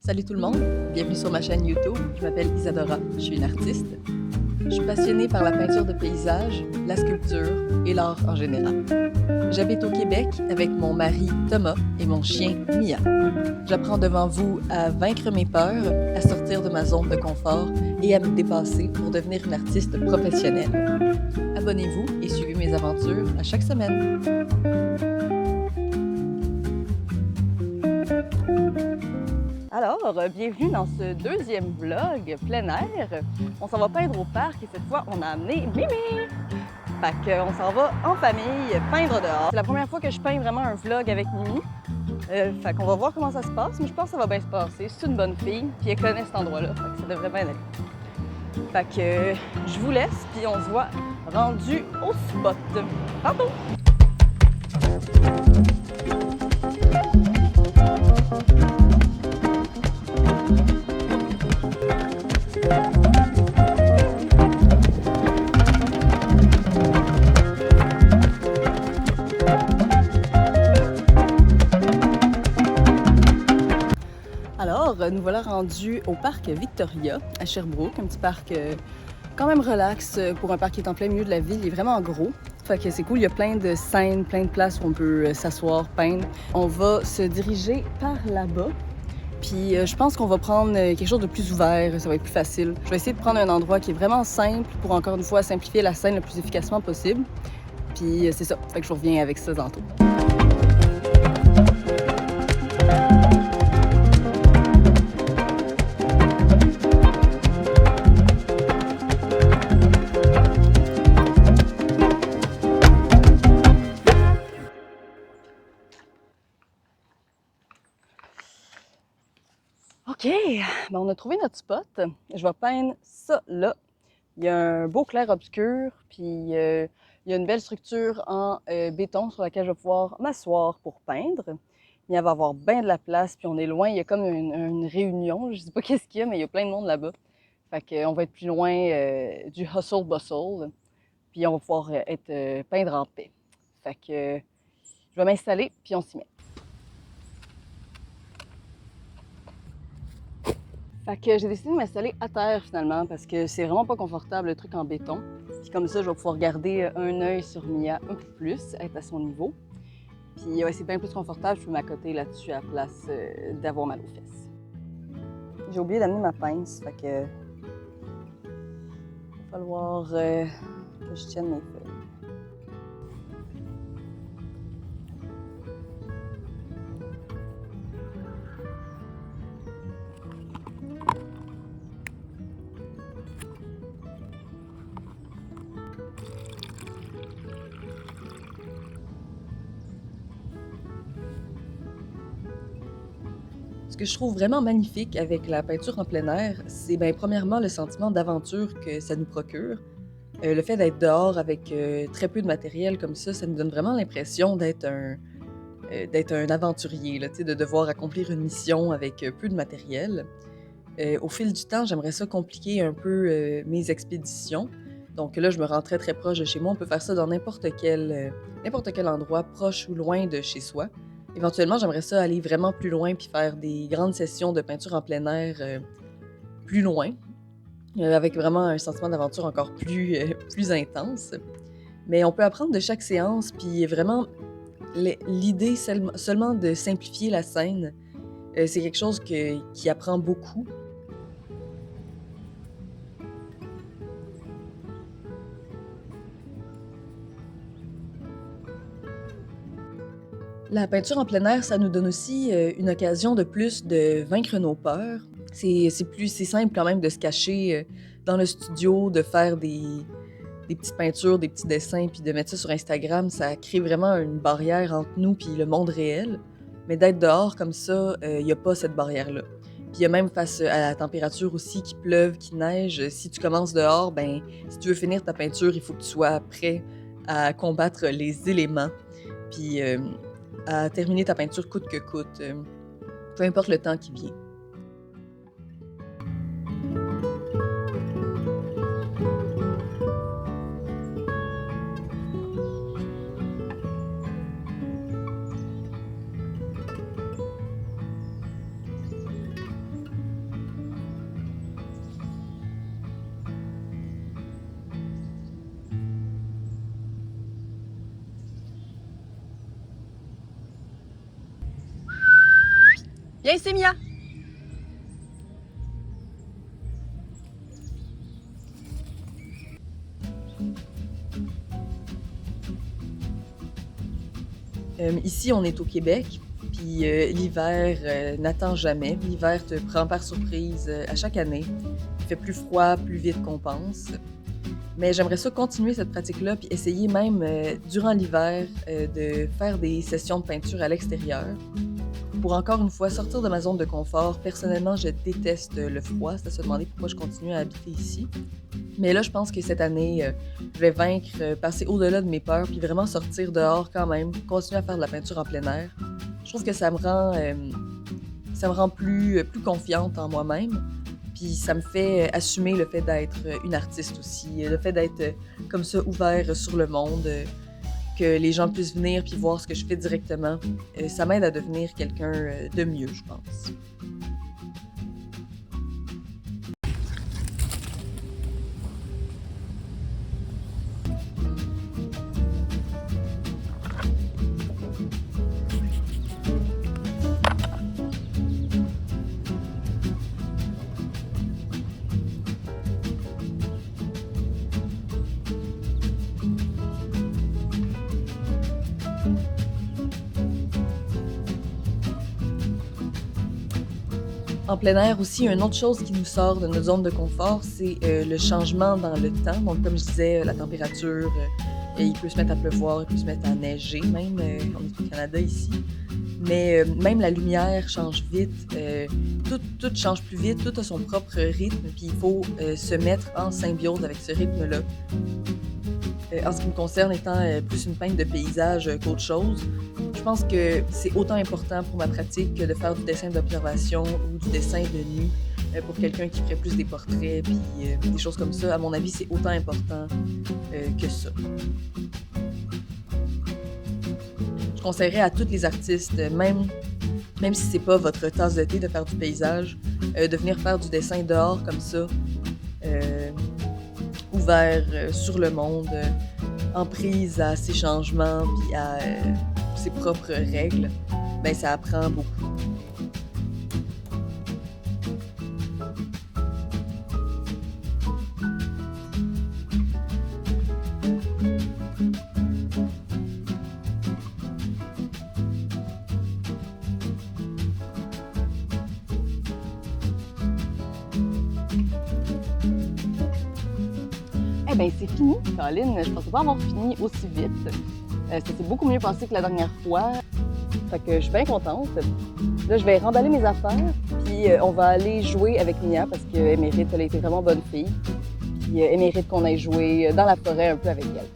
Salut tout le monde, bienvenue sur ma chaîne YouTube. Je m'appelle Isadora, je suis une artiste. Je suis passionnée par la peinture de paysages, la sculpture et l'art en général. J'habite au Québec avec mon mari Thomas et mon chien Mia. J'apprends devant vous à vaincre mes peurs, à sortir de ma zone de confort et à me dépasser pour devenir une artiste professionnelle. Abonnez-vous et suivez mes aventures à chaque semaine. Alors, bienvenue dans ce deuxième vlog plein air. On s'en va peindre au parc et cette fois, on a amené Mimi. Fait qu'on s'en va en famille peindre dehors. C'est la première fois que je peins vraiment un vlog avec Mimi. Fait qu'on va voir comment ça se passe, mais je pense que ça va bien se passer. C'est une bonne fille, puis elle connaît cet endroit-là, fait que ça devrait bien aller. Fait que je vous laisse, puis on se voit rendu au spot. Tantôt! Alors, nous voilà rendus au parc Victoria à Sherbrooke, un petit parc quand même relax pour un parc qui est en plein milieu de la ville. Il est vraiment gros, fait que c'est cool. Il y a plein de scènes, plein de places où on peut s'asseoir, peindre. On va se diriger par là-bas. Puis je pense qu'on va prendre quelque chose de plus ouvert, ça va être plus facile. Je vais essayer de prendre un endroit qui est vraiment simple pour encore une fois simplifier la scène le plus efficacement possible. Puis c'est ça, fait que je vous reviens avec ça tantôt. OK, ben on a trouvé notre spot. Je vais peindre ça là. Il y a un beau clair-obscur, puis il y a une belle structure en béton sur laquelle je vais pouvoir m'asseoir pour peindre. Mais elle va avoir bien de la place, puis on est loin. Il y a comme une réunion, je sais pas qu'est-ce qu'il y a, mais il y a plein de monde là-bas. Fait qu'on va être plus loin du hustle-bustle, puis on va pouvoir être peindre en paix. Fait que je vais m'installer, puis on s'y met. Fait que j'ai décidé de m'installer à terre finalement parce que c'est vraiment pas confortable le truc en béton. Puis comme ça, je vais pouvoir garder un œil sur Mia un peu plus, être à son niveau. Puis ouais, c'est bien plus confortable, je peux m'accoter là-dessus à la place d'avoir mal aux fesses. J'ai oublié d'amener ma pince, fait que il va falloir que je tienne mes feuilles. Ce que je trouve vraiment magnifique avec la peinture en plein air, c'est premièrement le sentiment d'aventure que ça nous procure. Le fait d'être dehors avec très peu de matériel comme ça nous donne vraiment l'impression d'être un aventurier, là, de devoir accomplir une mission avec peu de matériel. Au fil du temps, j'aimerais ça compliquer un peu mes expéditions. Donc là, je me rends très très proche de chez moi. On peut faire ça dans n'importe quel endroit, proche ou loin de chez soi. Éventuellement, j'aimerais ça aller vraiment plus loin puis faire des grandes sessions de peinture en plein air plus loin, avec vraiment un sentiment d'aventure encore plus intense. Mais on peut apprendre de chaque séance, puis vraiment, l'idée seulement de simplifier la scène, c'est quelque chose qui apprend beaucoup. La peinture en plein air, ça nous donne aussi une occasion de plus de vaincre nos peurs. C'est simple quand même de se cacher dans le studio, de faire des petites peintures, des petits dessins, puis de mettre ça sur Instagram. Ça crée vraiment une barrière entre nous puis le monde réel. Mais d'être dehors comme ça, il n'y a pas cette barrière-là. Puis il y a même face à la température aussi, qu'il pleuve, qu'il neige, si tu commences dehors, si tu veux finir ta peinture, il faut que tu sois prêt à combattre les éléments. Puis à terminer ta peinture coûte que coûte, peu importe le temps qui vient. Viens ici, Mia! Ici, on est au Québec, puis l'hiver n'attend jamais. L'hiver te prend par surprise à chaque année. Il fait plus froid, plus vite qu'on pense. Mais j'aimerais ça continuer cette pratique-là, puis essayer même durant l'hiver de faire des sessions de peinture à l'extérieur. Pour encore une fois sortir de ma zone de confort. Personnellement, je déteste le froid. C'est à se demander pourquoi je continue à habiter ici. Mais là, je pense que cette année, je vais vaincre, passer au-delà de mes peurs, puis vraiment sortir dehors quand même, continuer à faire de la peinture en plein air. Je trouve que ça me rend plus confiante en moi-même, puis ça me fait assumer le fait d'être une artiste aussi, le fait d'être comme ça ouvert sur le monde, que les gens puissent venir puis voir ce que je fais directement. Ça m'aide à devenir quelqu'un de mieux, je pense. En plein air aussi, une autre chose qui nous sort de notre zone de confort, c'est le changement dans le temps. Donc, comme je disais, la température, il peut se mettre à pleuvoir, il peut se mettre à neiger même. On est au Canada ici. Mais même la lumière change vite. Tout change plus vite, tout a son propre rythme. Puis il faut se mettre en symbiose avec ce rythme-là. En ce qui me concerne, étant plus une peintre de paysage qu'autre chose, je pense que c'est autant important pour ma pratique que de faire du dessin d'observation ou du dessin de nu. Pour quelqu'un qui ferait plus des portraits puis des choses comme ça, à mon avis, c'est autant important que ça. Je conseillerais à tous les artistes, même si c'est pas votre tasse de thé de faire du paysage, de venir faire du dessin dehors comme ça, euh, ouvert sur le monde, en prise à ses changements puis à ses propres règles. Ben ça apprend beaucoup. Eh bien, c'est fini, Colin. Je pensais pas avoir fini aussi vite. Ça s'est beaucoup mieux passé que la dernière fois. Fait que je suis bien contente. Là, je vais remballer mes affaires, puis on va aller jouer avec Mia parce qu'elle mérite, elle a été vraiment bonne fille. Puis elle mérite qu'on aille jouer dans la forêt un peu avec elle.